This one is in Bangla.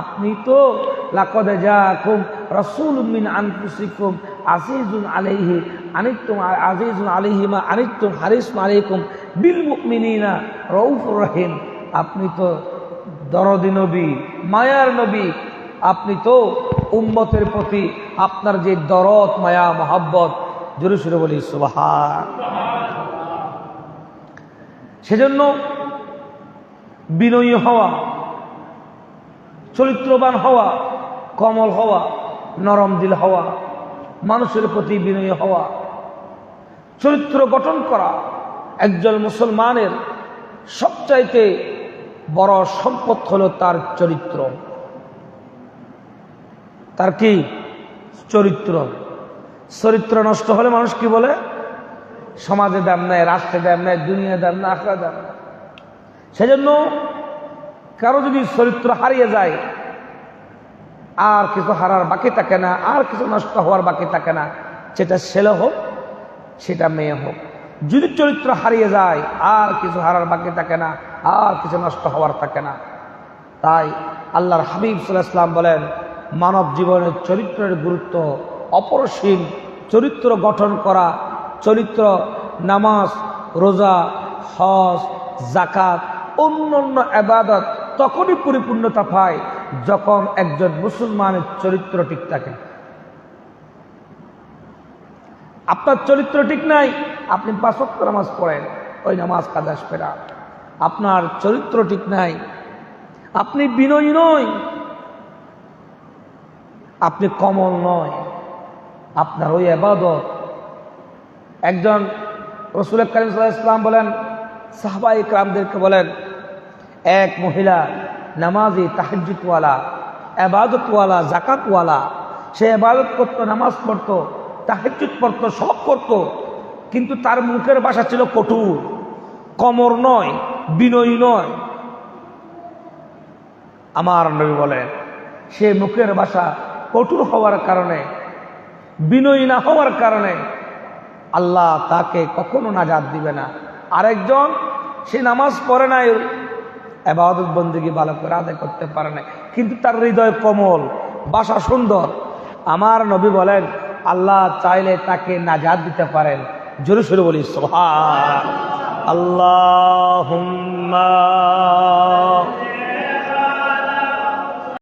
আপনি তো লাকাদ জাআকুম রাসূলুম মিন আনফুসিকুম আজিজুন আলাইহি আনিতুম আজিজুন আলাইহি মা আনিতুম হারিসুন আলাইকুম বিল মুমিনিনা রাউফুর রহিম। আপনি তো দরদি নবী, মায়ার নবী। আপনি তো উম্মতের প্রতি আপনার যে দরদ, মায়া, মহব্বত, জোরে সুরে বলি সুবহান। সেজন্য বিনয়ী হওয়া, চরিত্রবান হওয়া, কমল হওয়া, নরম দিল হওয়া, মানুষের প্রতি বিনয়ী হওয়া, চরিত্র গঠন করা একজন মুসলমানের সবচাইতে বড় সম্পদ হলো তার চরিত্র। তার কি চরিত্র? চরিত্র নষ্ট হলে মানুষ কি বলে? সমাজে দাম নেয়, রাষ্ট্রে দাম নেয়, দুনিয়া দাম না, আখেরাতে দাম নেয়। সেজন্য কারো যদি চরিত্র হারিয়ে যায়, আর কিছু হারার বাকি থাকে না, আর কিছু নষ্ট হওয়ার বাকি থাকে না, সেটা ছেলে হোক, সেটা মেয়ে হোক। যদি চরিত্র হারিয়ে যায়, আর কিছু হারার বাকি থাকে না, আর কিছু নষ্ট হওয়ার থাকে না। তাই আল্লাহর হাবিব সাল্লাল্লাহু আলাইহি ওয়াসাল্লাম বলেন, মানব জীবনের চরিত্রের গুরুত্ব অপরিসীম। চরিত্র গঠন করা, চরিত্র, নামাজ, রোজা, হজ, যাকাত, অন্যান্য ইবাদত তখনই পরিপূর্ণতা পায় যখন একজন মুসলমানের চরিত্র ঠিক থাকে। আপনার চরিত্র ঠিক নাই, আপনি 5 ওয়াক্ত নামাজ পড়েন, ওই নামাজ কাজা ফেরা। আপনার চরিত্র ঠিক নাই, আপনি বিনয়ী নয়, আপনি কমল নয়, আপনার ওই ইবাদত। একজন রাসূল কারীম সাল্লাল্লাহু আলাইহি ওয়াসাল্লাম বলেন, সাহাবায়ে কেরামদেরকে বলেন, এক মহিলা নামাজি, তাহাজ্জুদওয়ালা, ইবাদতওয়ালা, যাকাতওয়ালা, সে ইবাদত করতো, নামাজ পড়তো, তাহাজ্জুদ পড়তো, সব করতো, কিন্তু তার মুখের ভাষা ছিল কঠোর, কমর নয়, বিনয়ী নয়। আমার নবী বলেন, সে মুখের ভাষা কঠোর হওয়ার কারণে, বিনয়ী না হওয়ার কারণে আল্লাহ তাকে কখনো নাজাত দিবে না। আরেকজন, সে নামাজ পড়ে নাই, ইবাদত বন্দেগী ভালো করে আদায় করতে পারে না, কিন্তু তার হৃদয় কোমল, ভাষা সুন্দর। আমার নবী বলেন, আল্লাহ চাইলে তাকে নাজাত দিতে পারেন। জোরে সোরে বলি সুবহান। আল্লাহুম্মা